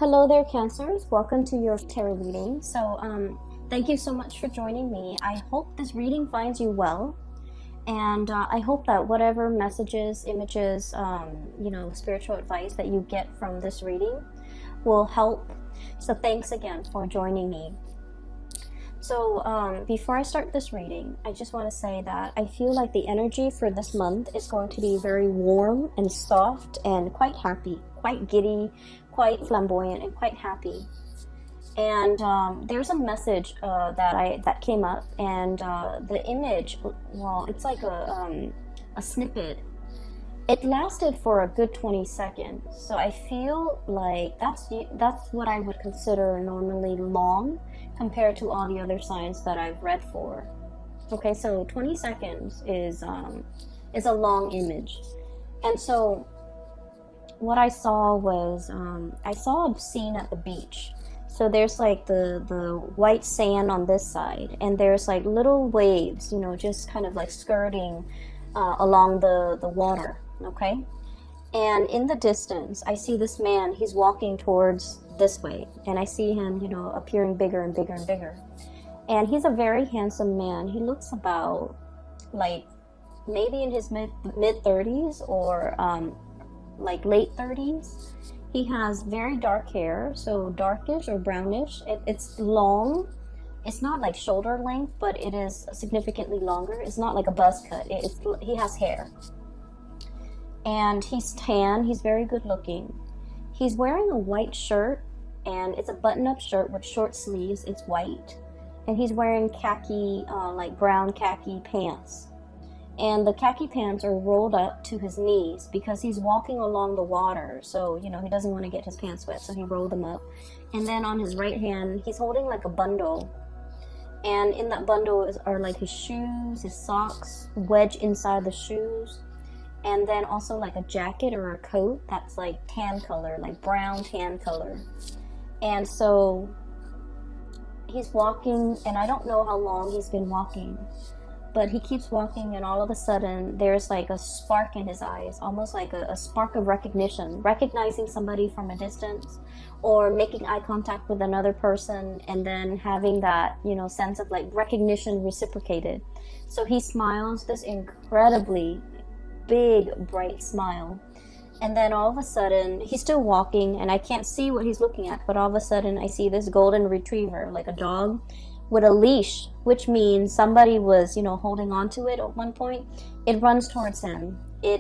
Hello there, Cancers. Welcome to your tarot reading. Thank you so much for joining me. I hope this reading finds you well, and I hope that whatever messages, images, spiritual advice that you get from this reading will help. So thanks again for joining me. So before I start this reading, I just want to say that I feel like the energy for this month is going to be very warm and soft and quite happy, quite giddy, quite flamboyant, and quite happy. And there's a message that came up, and the image, well, it's like a snippet. It lasted for a good 20 seconds, so I feel like that's what I would consider normally long compared to all the other signs that I've read for. Okay, so 20 seconds is a long image. And so what I saw was I saw a scene at the beach. So there's like the white sand on this side, and there's like little waves, just kind of like skirting along the water. Okay, and in the distance I see this man. He's walking towards this way, and I see him appearing bigger and bigger and bigger, and he's a very handsome man. He looks about like maybe in his mid 30s or like late 30s. He has very dark hair, so darkish or brownish. It's long. It's not like shoulder length, but it is significantly longer. It's not like a buzz cut. He has hair. And he's tan. He's very good looking. He's wearing a white shirt, and it's a button-up shirt with short sleeves. It's white. And he's wearing khaki, like brown khaki pants. And the khaki pants are rolled up to his knees because he's walking along the water. So, he doesn't want to get his pants wet, so he rolled them up. And then on his right hand, he's holding like a bundle. And in that bundle are like his shoes, his socks, wedged inside the shoes. And then also like a jacket or a coat that's like tan color, like brown tan color. And so he's walking, and I don't know how long he's been walking, but he keeps walking, and all of a sudden there's like a spark in his eyes, almost like a spark of recognition, recognizing somebody from a distance, or making eye contact with another person, and then having that, sense of like recognition reciprocated. So he smiles this incredibly big, bright smile. And then all of a sudden, he's still walking, and I can't see what he's looking at, but all of a sudden I see this golden retriever, like a dog, with a leash, which means somebody was, holding on to it at one point. It runs towards him. He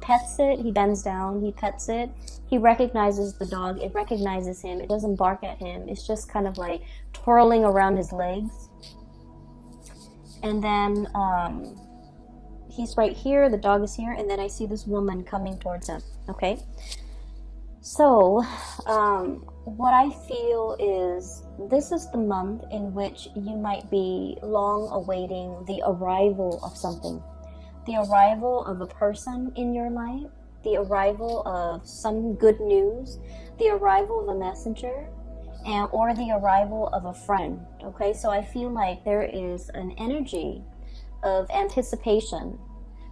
pets it, he bends down, he pets it. He recognizes the dog, it recognizes him, it doesn't bark at him. It's just kind of like twirling around his legs. And then, he's right here, the dog is here, and then I see this woman coming towards him, okay? So, what I feel is this is the month in which you might be long awaiting the arrival of something. The arrival of a person in your life, the arrival of some good news, the arrival of a messenger, or the arrival of a friend, okay? So I feel like there is an energy of anticipation,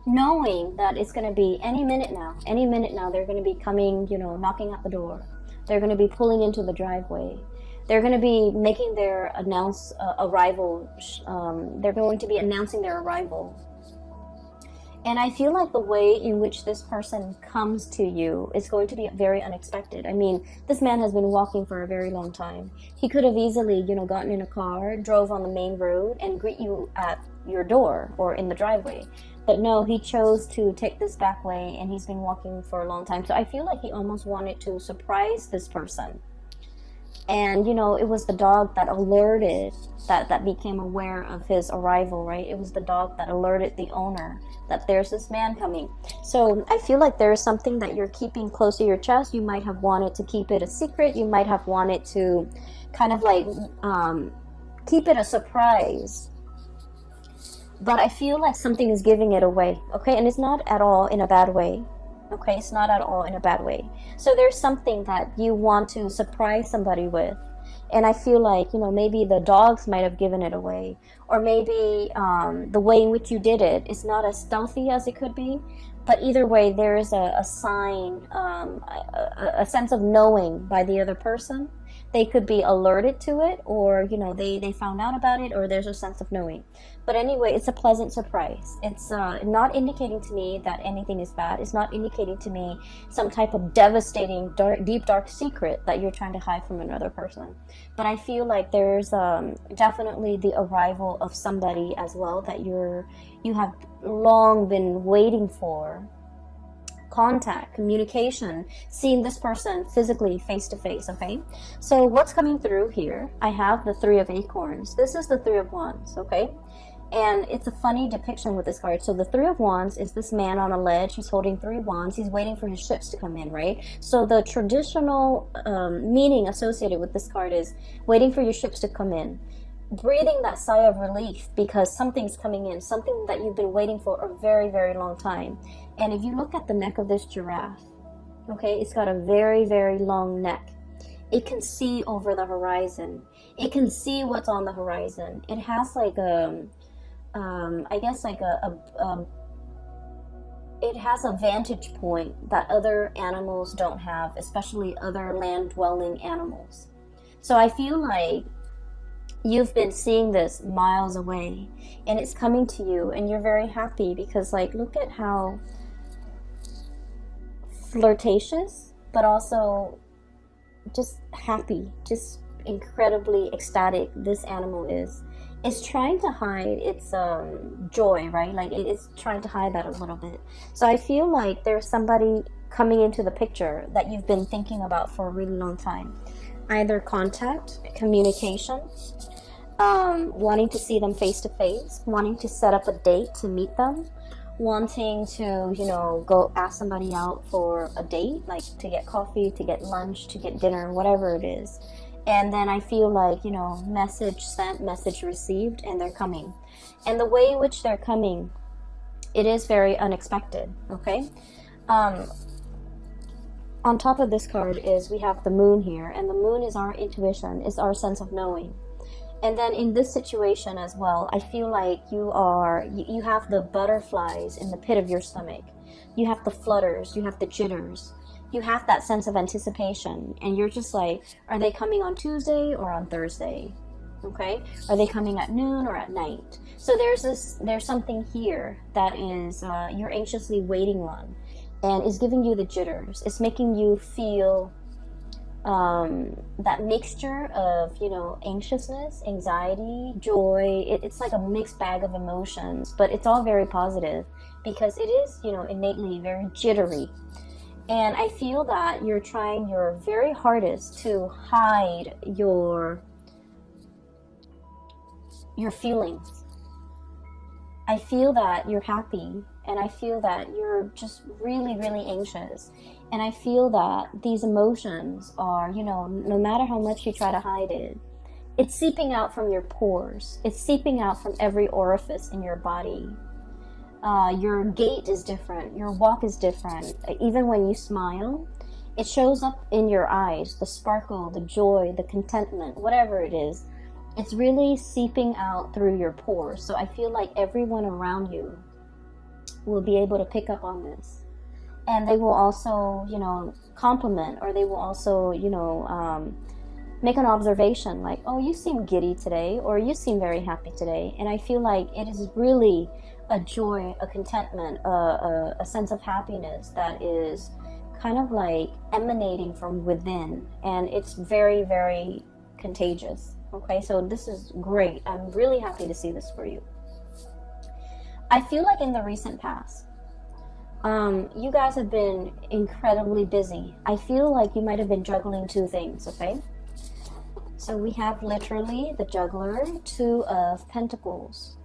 knowing that it's going to be any minute now they're going to be coming, knocking at the door. They're going to be pulling into the driveway. They're going to be making their arrival. They're going to be announcing their arrival. And I feel like the way in which this person comes to you is going to be very unexpected. I mean, this man has been walking for a very long time. He could have easily, gotten in a car, drove on the main road, and greet you at your door or in the driveway. But no, he chose to take this back way, and he's been walking for a long time. So I feel like he almost wanted to surprise this person. And, it was the dog that alerted, that became aware of his arrival, right? It was the dog that alerted the owner that there's this man coming. So I feel like there's something that you're keeping close to your chest. You might have wanted to keep it a secret. You might have wanted to kind of like keep it a surprise. But I feel like something is giving it away, okay? And it's not at all in a bad way, okay? It's not at all in a bad way. So there's something that you want to surprise somebody with. And I feel like, maybe the dogs might have given it away. Or maybe the way in which you did it is not as stealthy as it could be. But either way, there is a sign, a sense of knowing by the other person. They could be alerted to it, or they found out about it, or there's a sense of knowing. But anyway, it's a pleasant surprise. It's not indicating to me that anything is bad. It's not indicating to me some type of devastating, deep dark secret that you're trying to hide from another person. But I feel like there's definitely the arrival of somebody as well that you have long been waiting for. Contact, communication, seeing this person physically face to face. Okay, so what's coming through here? I have the Three of Acorns. This is the Three of Wands. Okay, and it's a funny depiction with this card. So the Three of Wands is this man on a ledge. He's holding three wands. He's waiting for his ships to come in, right? So the traditional meaning associated with this card is waiting for your ships to come in. Breathing that sigh of relief because something's coming in, something that you've been waiting for a very, very long time. And if you look at the neck of this giraffe, okay, it's got a very, very long neck. It can see over the horizon. It can see what's on the horizon. It has like it has a vantage point that other animals don't have, especially other land-dwelling animals. So I feel like you've been seeing this miles away and it's coming to you and you're very happy because, like, look at how flirtatious but also just happy, just incredibly ecstatic this animal is. It's trying to hide its joy, right? Like it's trying to hide that a little bit. So I feel like there's somebody coming into the picture that you've been thinking about for a really long time. Either contact, communication, wanting to see them face to face, wanting to set up a date to meet them, wanting to, go ask somebody out for a date, like to get coffee, to get lunch, to get dinner, whatever it is. And then I feel like, message sent, message received, and they're coming. And the way in which they're coming, it is very unexpected, okay? On top of this card is we have the moon here, and the moon is our intuition, is our sense of knowing. And then in this situation as well, I feel like you have the butterflies in the pit of your stomach. You have the flutters, you have the jitters, you have that sense of anticipation, and you're just like, are they coming on Tuesday or on Thursday? Okay, are they coming at noon or at night? So there's something here that is you're anxiously waiting on, and is giving you the jitters. It's making you feel that mixture of, anxiousness, anxiety, joy. It's like a mixed bag of emotions, but it's all very positive because it is, innately very jittery. And I feel that you're trying your very hardest to hide your feelings. I feel that you're happy, and I feel that you're just really, really anxious. And I feel that these emotions are, no matter how much you try to hide it, it's seeping out from your pores. It's seeping out from every orifice in your body. Your gait is different. Your walk is different. Even when you smile, it shows up in your eyes, the sparkle, the joy, the contentment, whatever it is. It's really seeping out through your pores. So I feel like everyone around you will be able to pick up on this. And they will also, compliment, or they will also, make an observation like, oh, you seem giddy today, or you seem very happy today. And I feel like it is really a joy, a contentment, a sense of happiness that is kind of like emanating from within. And it's very, very contagious. Okay, so this is great. I'm really happy to see this for you. I feel like in the recent past, you guys have been incredibly busy. I feel like you might have been juggling two things, okay? So we have literally the juggler, Two of Pentacles.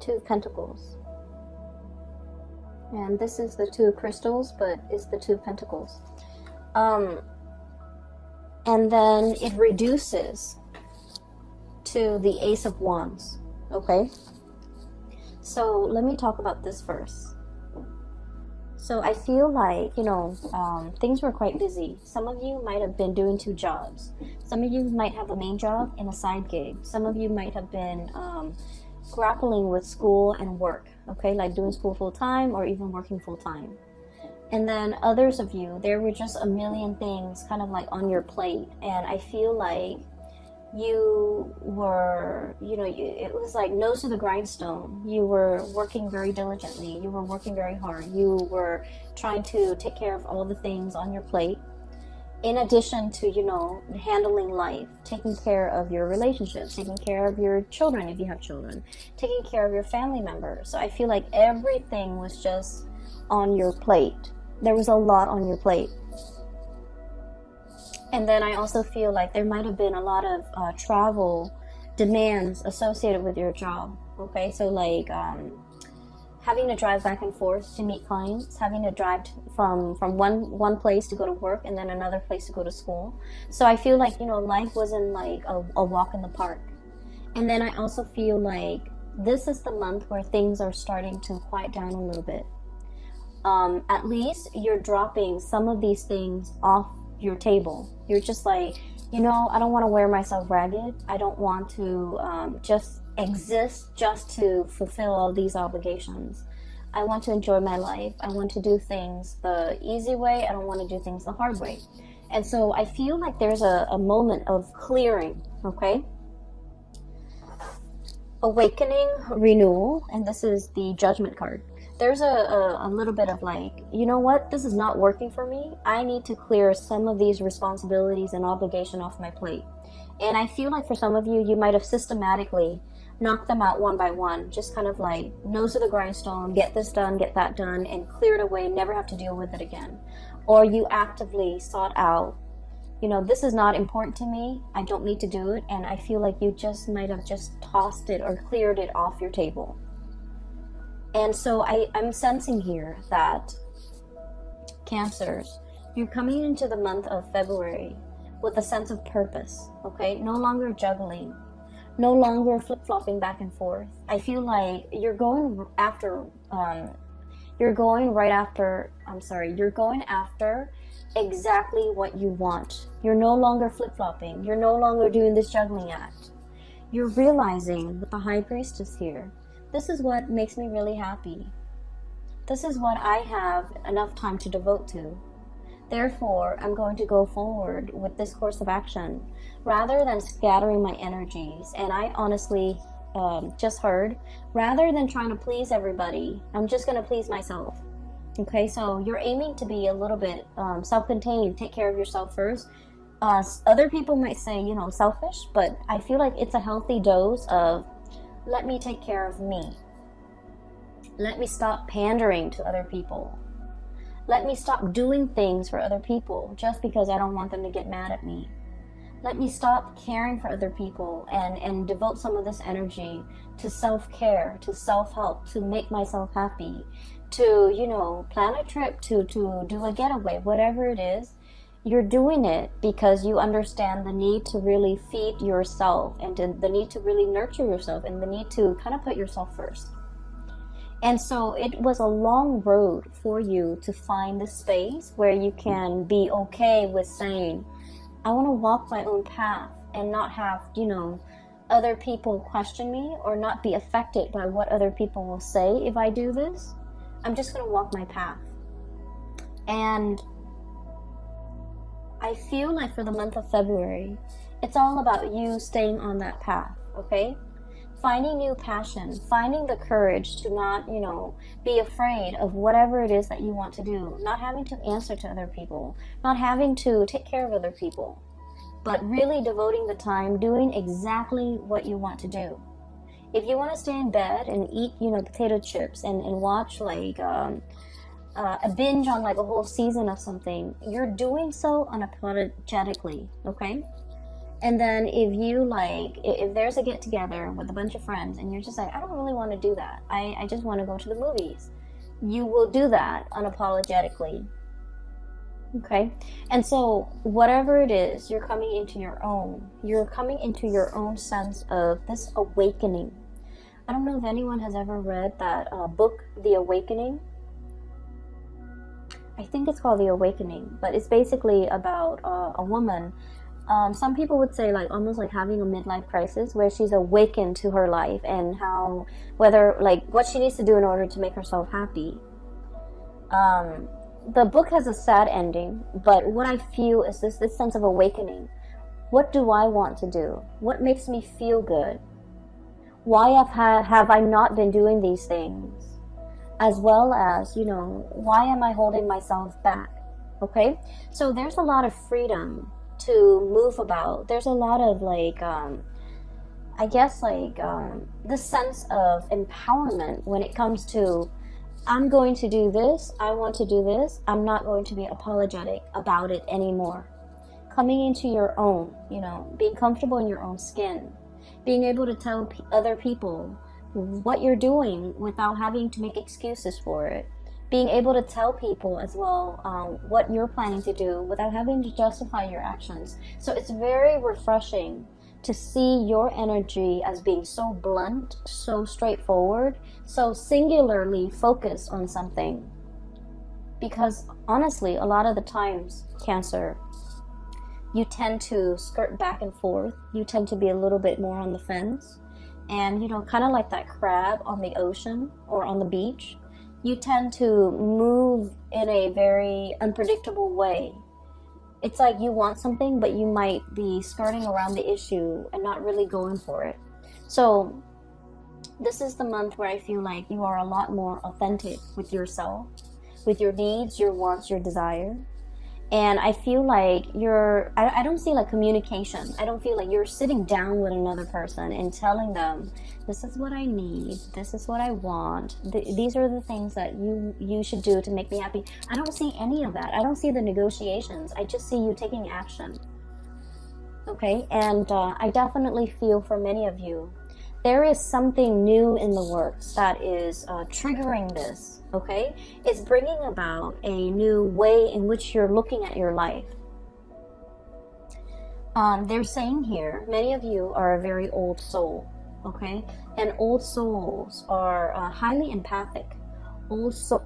Two of Pentacles. And this is the Two of Crystals, but it's the Two of Pentacles. And then it reduces to the Ace of Wands, okay? So let me talk about this first. So I feel like, things were quite busy. Some of you might have been doing two jobs. Some of you might have a main job and a side gig. Some of you might have been grappling with school and work, okay, like doing school full-time or even working full-time. And then others of you, there were just a million things kind of like on your plate, and I feel like you were, it was like nose to the grindstone. You were working very diligently, you were working very hard, you were trying to take care of all the things on your plate, in addition to, handling life, taking care of your relationships, taking care of your children if you have children, taking care of your family members. So I feel like everything was just on your plate. There was a lot on your plate. And then I also feel like there might have been a lot of travel demands associated with your job. Okay, so like having to drive back and forth to meet clients, having to drive from one place to go to work and then another place to go to school. So I feel like, life wasn't like a walk in the park. And then I also feel like this is the month where things are starting to quiet down a little bit. At least you're dropping some of these things off your table. You're just like, I don't want to wear myself ragged. I don't want to just exist just to fulfill all these obligations. I want to enjoy my life. I want to do things the easy way. I don't want to do things the hard way. And so I feel like there's a moment of clearing, okay? Awakening, renewal, and this is the Judgment card. There's a little bit of like, you know what, this is not working for me. I need to clear some of these responsibilities and obligation off my plate. And I feel like for some of you, you might have systematically knocked them out one by one, just kind of like nose to the grindstone, get this done, get that done, and clear it away, never have to deal with it again. Or you actively sought out, this is not important to me, I don't need to do it, and I feel like you just might have just tossed it or cleared it off your table. And so I'm sensing here that Cancers, you're coming into the month of February with a sense of purpose, okay? No longer juggling, no longer flip-flopping back and forth. I feel like you're going after exactly what you want. You're no longer flip-flopping. You're no longer doing this juggling act. You're realizing with the High Priestess here, this is what makes me really happy. This is what I have enough time to devote to. Therefore, I'm going to go forward with this course of action rather than scattering my energies. And I honestly just heard, rather than trying to please everybody, I'm just going to please myself. Okay, so you're aiming to be a little bit self-contained, take care of yourself first. Other people might say, selfish, but I feel like it's a healthy dose of let me take care of me. Let me stop pandering to other people. Let me stop doing things for other people just because I don't want them to get mad at me. Let me stop caring for other people and devote some of this energy to self-care, to self-help, to make myself happy, to, plan a trip, to do a getaway, whatever it is. You're doing it because you understand the need to really feed yourself and the need to really nurture yourself and the need to kind of put yourself first. And so it was a long road for you to find the space where you can be okay with saying, I want to walk my own path and not have, other people question me or not be affected by what other people will say if I do this. I'm just going to walk my path. And I feel like for the month of February, it's all about you staying on that path, okay? Finding new passion, finding the courage to not, be afraid of whatever it is that you want to do, not having to answer to other people, not having to take care of other people, but really devoting the time doing exactly what you want to do. If you want to stay in bed and eat, potato chips and watch like a binge on like a whole season of something, you're doing so unapologetically, okay? And then if there's a get together with a bunch of friends and you're just like, I don't really want to do that, I just want to go to the movies, you will do that unapologetically, okay? And so whatever it is, you're coming into your own sense of this awakening. I don't know if anyone has ever read that book, The Awakening. I think it's called The Awakening, but it's basically about a woman Some people would say like almost like having a midlife crisis, where she's awakened to her life and how, whether like what she needs to do in order to make herself happy. The book has a sad ending, but what I feel is this sense of awakening. What do I want to do? What makes me feel good? Why have I not been doing these things? As well as, you know, why am I holding myself back? Okay, so there's a lot of freedom to move about. There's a lot of like, I guess like this sense of empowerment when it comes to, I'm going to do this, I want to do this, I'm not going to be apologetic about it anymore. Coming into your own, you know, being comfortable in your own skin, being able to tell other people what you're doing without having to make excuses for it, being able to tell people as well what you're planning to do without having to justify your actions. So it's very refreshing to see your energy as being so blunt, so straightforward, so singularly focused on something. Because honestly, a lot of the times, Cancer, you tend to skirt back and forth. You tend to be a little bit more on the fence. And, you know, kind of like that crab on the ocean or on the beach, you tend to move in a very unpredictable way. It's like you want something, but you might be skirting around the issue and not really going for it. So this is the month where I feel like you are a lot more authentic with yourself, with your needs, your wants, your desire. And I feel like I don't see like communication. I don't feel like you're sitting down with another person and telling them, this is what I need, this is what I want, these are the things that you should do to make me happy. I don't see any of that. I don't see the negotiations. I just see you taking action. Okay, and I definitely feel for many of you, there is something new in the works that is triggering this, okay? It's bringing about a new way in which you're looking at your life. They're saying here, many of you are a very old soul, okay? And old souls are highly empathic.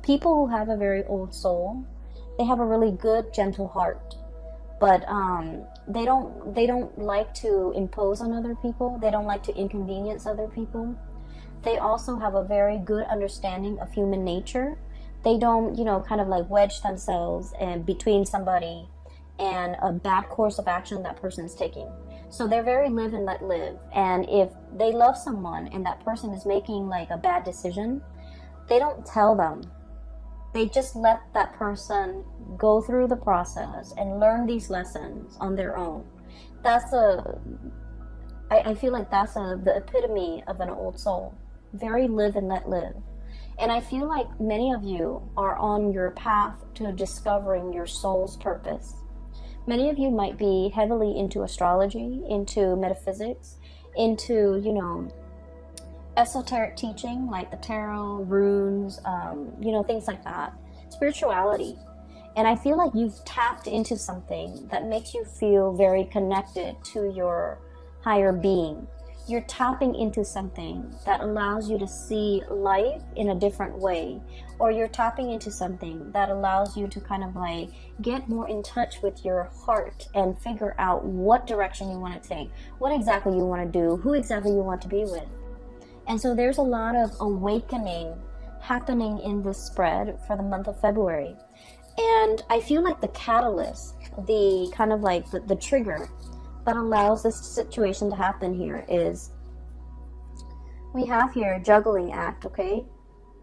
People who have a very old soul, they have a really good, gentle heart. But they don't like to impose on other people. They don't like to inconvenience other people. They also have a very good understanding of human nature. They don't, you know, kind of like wedge themselves in between somebody and a bad course of action that person's taking. So they're very live and let live. And if they love someone and that person is making like a bad decision, they don't tell them. They just let that person go through the process and learn these lessons on their own. I feel like that's the epitome of an old soul. Very live and let live. And I feel like many of you are on your path to discovering your soul's purpose. Many of you might be heavily into astrology, into metaphysics, into, you know, esoteric teaching like the tarot, runes, you know, things like that. Spirituality. And I feel like you've tapped into something that makes you feel very connected to your higher being. You're tapping into something that allows you to see life in a different way. Or you're tapping into something that allows you to kind of like get more in touch with your heart and figure out what direction you want to take, what exactly you want to do, who exactly you want to be with. And so there's a lot of awakening happening in this spread for the month of February. And I feel like the catalyst, the kind of like the trigger that allows this situation to happen here is, we have here juggling act, okay?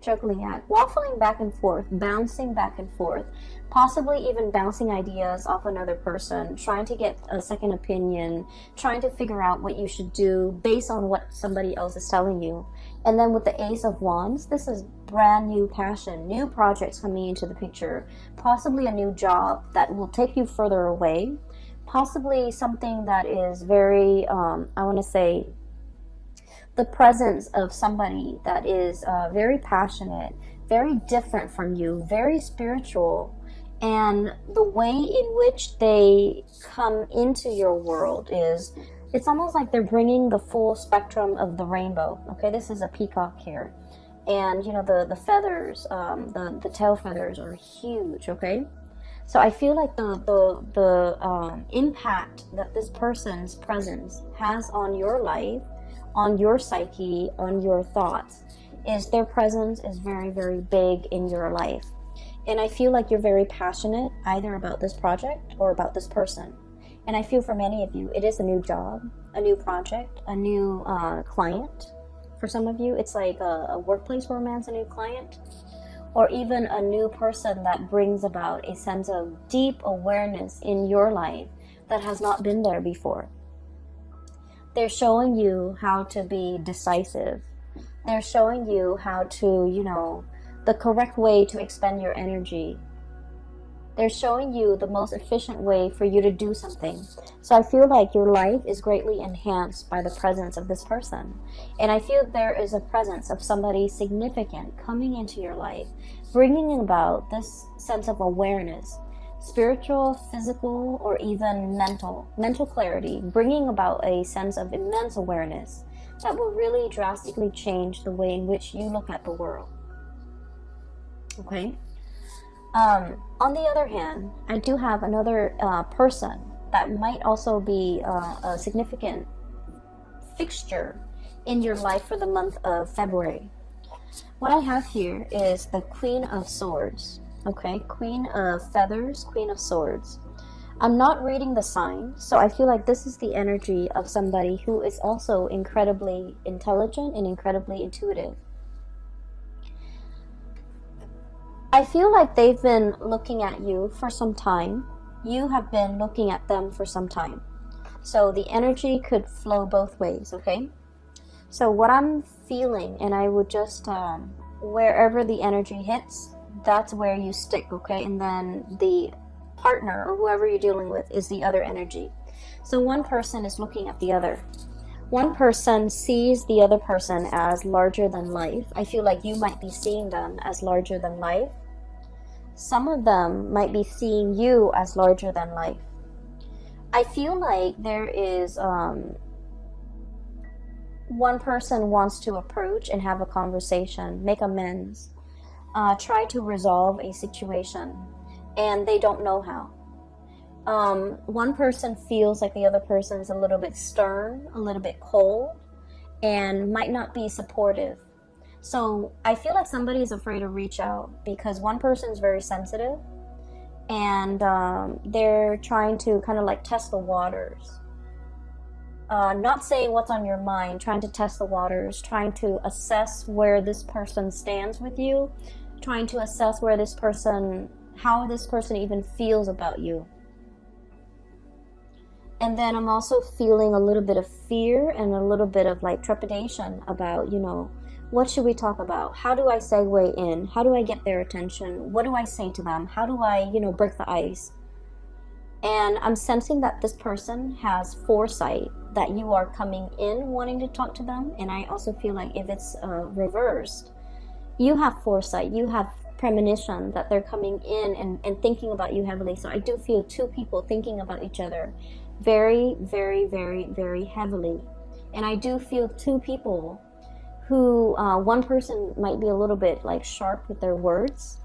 Juggling act, waffling back and forth, bouncing back and forth, possibly even bouncing ideas off another person, trying to get a second opinion, trying to figure out what you should do based on what somebody else is telling you. And then with the Ace of Wands, this is brand new passion, new projects coming into the picture, possibly a new job that will take you further away, possibly something that is very, I want to say, the presence of somebody that is very passionate, very different from you, very spiritual, and the way in which they come into your world is, it's almost like they're bringing the full spectrum of the rainbow. Okay, this is a peacock here, and you know the feathers, the tail feathers are huge. Okay, So I feel like the impact that this person's presence has on your life, on your psyche, on your thoughts, is their presence is very, very big in your life. And I feel like you're very passionate either about this project or about this person. And I feel for many of you, it is a new job, a new project, a new client. For some of you, it's like a workplace romance, a new client, or even a new person that brings about a sense of deep awareness in your life that has not been there before. They're showing you how to be decisive. They're showing you how to, the correct way to expend your energy. They're showing you the most efficient way for you to do something. So I feel like your life is greatly enhanced by the presence of this person. And I feel there is a presence of somebody significant coming into your life, bringing about this sense of awareness, spiritual, physical, or even mental clarity, bringing about a sense of immense awareness that will really drastically change the way in which you look at the world. Okay? On the other hand, I do have another person that might also be a significant fixture in your life for the month of February. What I have here is the Queen of Swords. Okay, Queen of Feathers, Queen of Swords. I'm not reading the sign, so I feel like this is the energy of somebody who is also incredibly intelligent and incredibly intuitive. I feel like they've been looking at you for some time. You have been looking at them for some time. So the energy could flow both ways, okay? So what I'm feeling, and I would just, wherever the energy hits, that's where you stick, okay? And then the partner or whoever you're dealing with is the other energy. So one person is looking at the other. One person sees the other person as larger than life. I feel like you might be seeing them as larger than life. Some of them might be seeing you as larger than life. I feel like there is one person wants to approach and have a conversation, make amends, try to resolve a situation, and they don't know how. One person feels like the other person is a little bit stern, a little bit cold, and might not be supportive. So I feel like somebody is afraid to reach out because one person is very sensitive, and they're trying to kind of like test the waters. Not saying what's on your mind, trying to test the waters, trying to assess where this person stands with you, trying to assess where this person, how this person even feels about you. And then I'm also feeling a little bit of fear and a little bit of like trepidation about, what should we talk about? How do I segue in? How do I get their attention? What do I say to them? How do I, break the ice? And I'm sensing that this person has foresight that you are coming in wanting to talk to them. And I also feel like if it's reversed, you have foresight, you have premonition that they're coming in and thinking about you heavily. So I do feel two people thinking about each other very, very, very, very heavily. And I do feel two people who, one person might be a little bit like sharp with their words,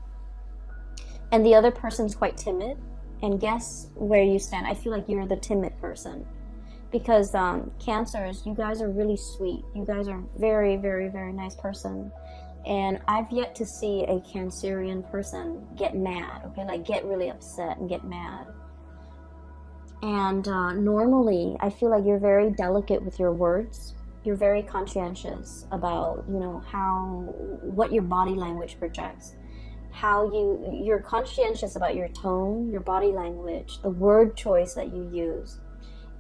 and the other person's quite timid. And guess where you stand? I feel like you're the timid person. Because Cancers, you guys are really sweet. You guys are very, very, very nice person. And I've yet to see a Cancerian person get mad, okay? Like get really upset and get mad. And normally, I feel like you're very delicate with your words. You're very conscientious about, what your body language projects. How you're conscientious about your tone, your body language, the word choice that you use.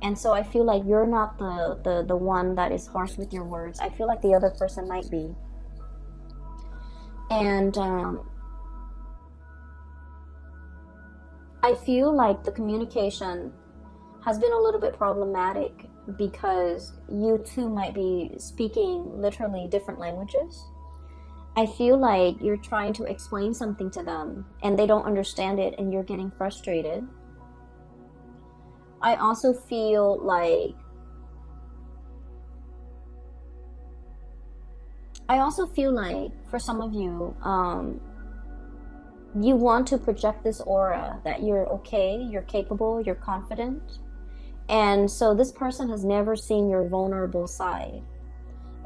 And so I feel like you're not the one that is harsh with your words. I feel like the other person might be. And I feel like the communication has been a little bit problematic because you two might be speaking literally different languages. I feel like you're trying to explain something to them and they don't understand it and you're getting frustrated. I also feel like for some of you, you want to project this aura that you're okay, you're capable, you're confident. And so this person has never seen your vulnerable side.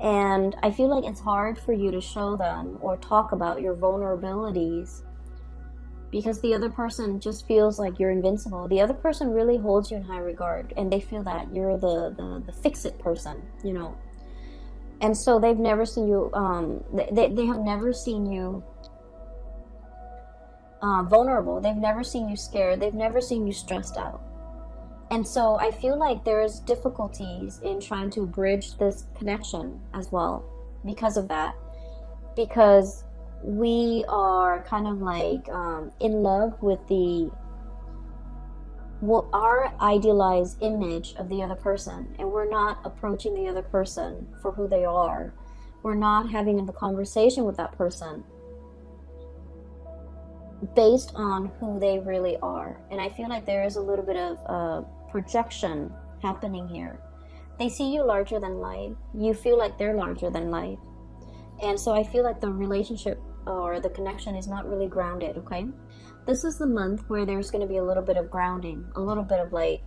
And I feel like it's hard for you to show them or talk about your vulnerabilities because the other person just feels like you're invincible. The other person really holds you in high regard, and they feel that you're the fix-it person, you know. And so they've never seen you, they have never seen you vulnerable. They've never seen you scared. They've never seen you stressed out. And so I feel like there's difficulties in trying to bridge this connection as well because of that. Because we are kind of like in love with our idealized image of the other person, and we're not approaching the other person for who they are. We're not having the conversation with that person based on who they really are. And I feel like there is a little bit of projection happening here. They see you larger than life. You feel like they're larger than life. And so I feel like the relationship or the connection is not really grounded, okay? This is the month where there's going to be a little bit of grounding, a little bit of like,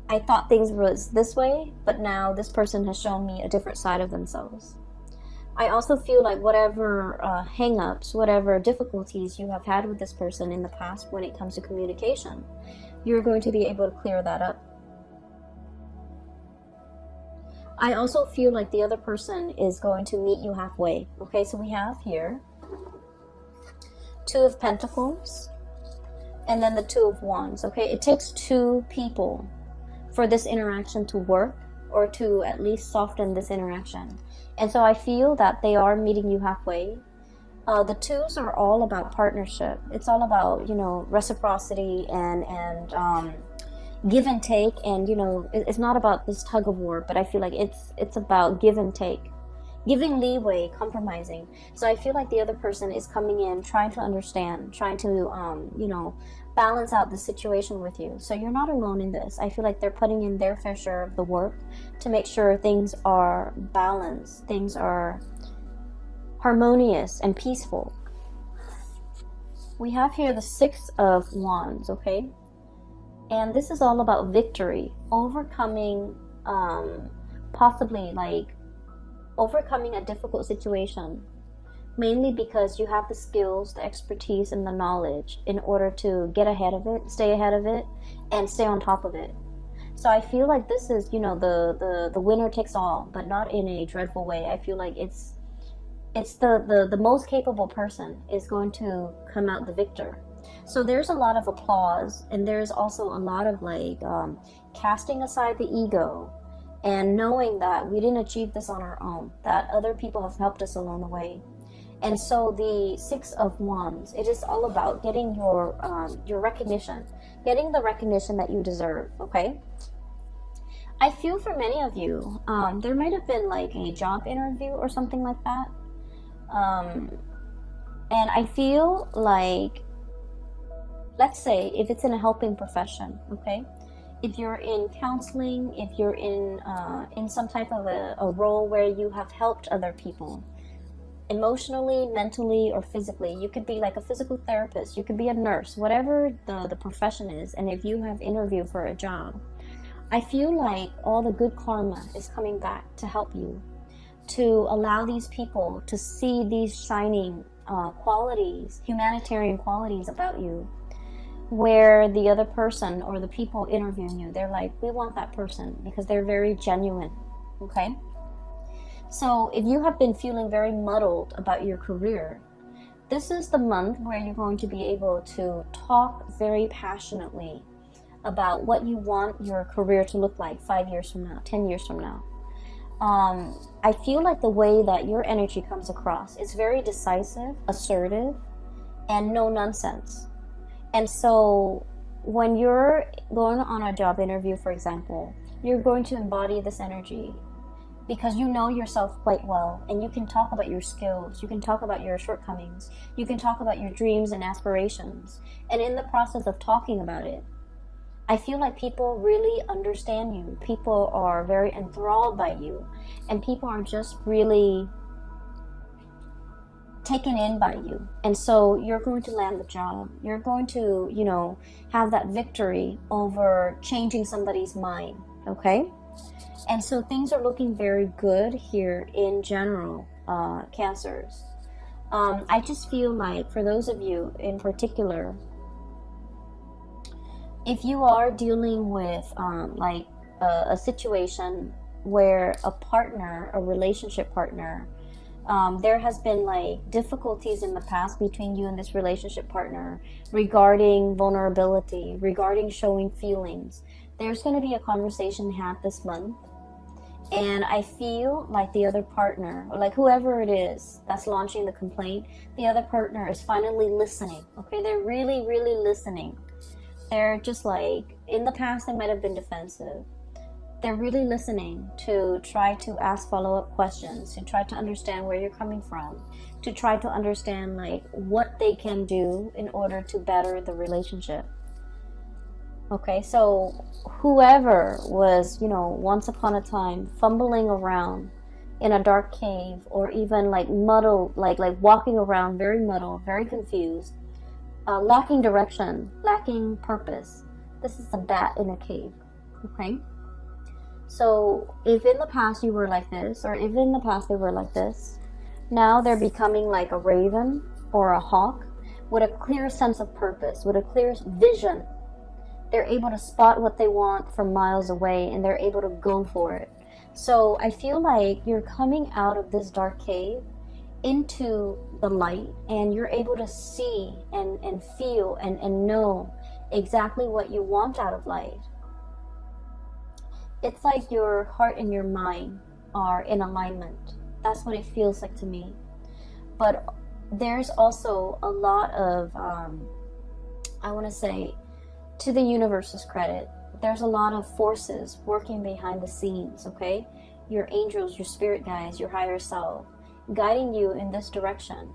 I thought things was this way, but now this person has shown me a different side of themselves. I also feel like whatever hang-ups, whatever difficulties you have had with this person in the past when it comes to communication, you're going to be able to clear that up. I also feel like the other person is going to meet you halfway. Okay, so we have here Two of Pentacles and then the Two of Wands. Okay, it takes two people for this interaction to work, or to at least soften this interaction. And so I feel that they are meeting you halfway. The twos are all about partnership. It's all about, you know, reciprocity and give and take. And, you know, it's not about this tug of war, but I feel like it's about give and take. Giving leeway, compromising. So I feel like the other person is coming in, trying to understand, trying to, you know, balance out the situation with you. So you're not alone in this. I feel like they're putting in their fair share of the work to make sure things are balanced, things are harmonious and peaceful. We have here the Six of Wands, okay? And this is all about victory, overcoming, possibly like overcoming a difficult situation, mainly because you have the skills, the expertise, and the knowledge in order to get ahead of it, stay ahead of it, and stay on top of it. So I feel like this is, you know, the winner takes all, but not in a dreadful way. I feel like it's the most capable person is going to come out the victor. So there's a lot of applause, and there's also a lot of like casting aside the ego and knowing that we didn't achieve this on our own, that other people have helped us along the way. And so the Six of Wands, it is all about getting your recognition, getting the recognition that you deserve, okay? I feel for many of you, there might have been like a job interview or something like that. And I feel like, let's say if it's in a helping profession, okay? If you're in counseling, if you're in some type of a role where you have helped other people, emotionally, mentally, or physically. You could be like a physical therapist, you could be a nurse, whatever the profession is. And if you have interviewed for a job, I feel like all the good karma is coming back to help you, to allow these people to see these shining qualities, humanitarian qualities about you, where the other person or the people interviewing you, they're like, we want that person because they're very genuine, okay? So if you have been feeling very muddled about your career, this is the month where you're going to be able to talk very passionately about what you want your career to look like 5 years from now, 10 years from now. I feel like the way that your energy comes across is very decisive, assertive, and no nonsense. And so when you're going on a job interview, for example, you're going to embody this energy because you know yourself quite well, and you can talk about your skills, you can talk about your shortcomings, you can talk about your dreams and aspirations. And in the process of talking about it, I feel like people really understand you. People are very enthralled by you, and people are just really taken in by you. And so you're going to land the job. You're going to, you know, have that victory over changing somebody's mind, okay? And so things are looking very good here in general, Cancers. I just feel like for those of you in particular, if you are dealing with like a situation where a partner, a relationship partner, there has been like difficulties in the past between you and this relationship partner regarding vulnerability, regarding showing feelings, there's going to be a conversation had this month. And I feel like the other partner, or like whoever it is that's launching the complaint, the other partner is finally listening. Okay, they're really, really listening. They're just like, in the past they might have been defensive. They're really listening to try to ask follow-up questions, to try to understand where you're coming from, to try to understand like what they can do in order to better the relationship. Okay, so whoever was, you know, once upon a time fumbling around in a dark cave, or even like muddled, like walking around very muddled, very confused, lacking direction, lacking purpose. This is a bat in a cave, okay? So if in the past you were like this, or if in the past they were like this, now they're becoming like a raven or a hawk with a clear sense of purpose, with a clear vision. They're able to spot what they want from miles away, and they're able to go for it. So I feel like you're coming out of this dark cave into the light, and you're able to see and feel and know exactly what you want out of life. It's like your heart and your mind are in alignment. That's what it feels like to me. But there's also a lot of, I want to say, to the universe's credit, there's a lot of forces working behind the scenes, okay? Your angels, your spirit guides, your higher self, guiding you in this direction,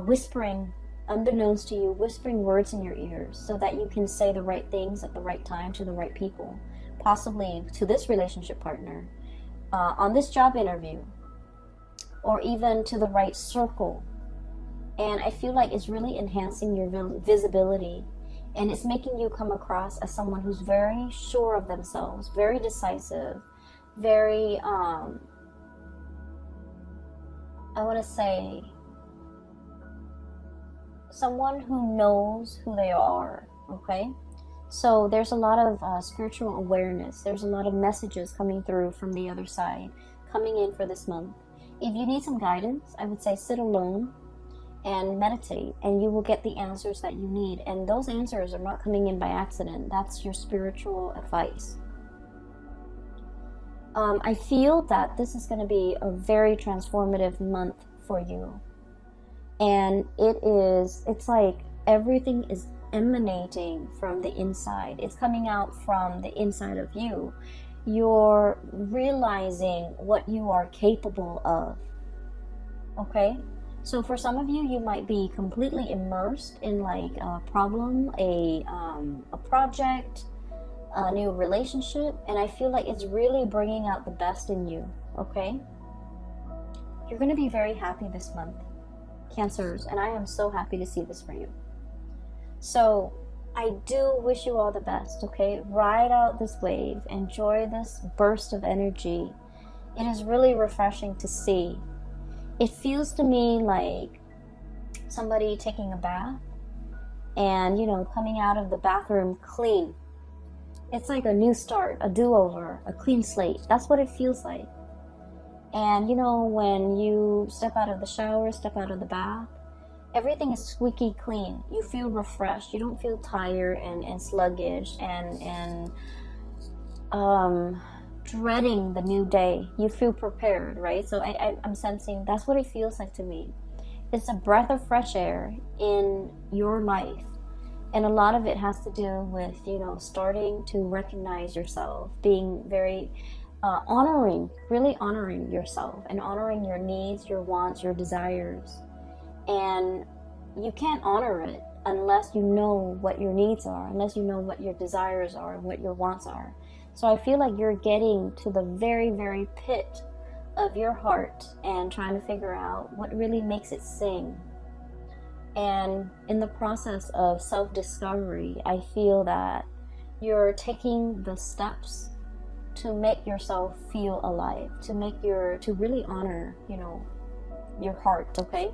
whispering, unbeknownst to you, whispering words in your ears so that you can say the right things at the right time to the right people, possibly to this relationship partner, on this job interview, or even to the right circle. And I feel like it's really enhancing your visibility. And it's making you come across as someone who's very sure of themselves, very decisive, very, I want to say, someone who knows who they are, okay? So there's a lot of spiritual awareness. There's a lot of messages coming through from the other side, coming in for this month. If you need some guidance, I would say sit alone and meditate, and you will get the answers that you need. And those answers are not coming in by accident. That's your spiritual advice. I feel that this is going to be a very transformative month for you. And it's like everything is emanating from the inside. It's coming out from the inside of you. You're realizing what you are capable of. Okay? So for some of you, you might be completely immersed in like a problem, a project, a new relationship, and I feel like it's really bringing out the best in you, okay? You're going to be very happy this month, Cancers, and I am so happy to see this for you. So I do wish you all the best, okay? Ride out this wave, enjoy this burst of energy. It is really refreshing to see. It feels to me like somebody taking a bath and, you know, coming out of the bathroom clean. It's like a new start, a do-over, a clean slate. That's what it feels like. And, you know, when you step out of the shower, step out of the bath, everything is squeaky clean. You feel refreshed. You don't feel tired and sluggish and dreading the new day. You feel prepared, right? So I'm sensing that's what it feels like to me. It's a breath of fresh air in your life, and a lot of it has to do with, you know, starting to recognize yourself, being very really honoring yourself and honoring your needs, your wants, your desires. And you can't honor it unless you know what your needs are, unless you know what your desires are and what your wants are. So I feel like you're getting to the very, very pit of your heart and trying to figure out what really makes it sing. And in the process of self-discovery, I feel that you're taking the steps to make yourself feel alive, to really honor, your heart, okay?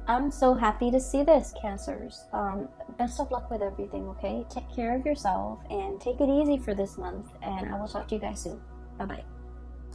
I'm so happy to see this, Cancers. Best of luck with everything, okay? Take care of yourself and take it easy for this month, and I will talk to you guys soon. Bye-bye.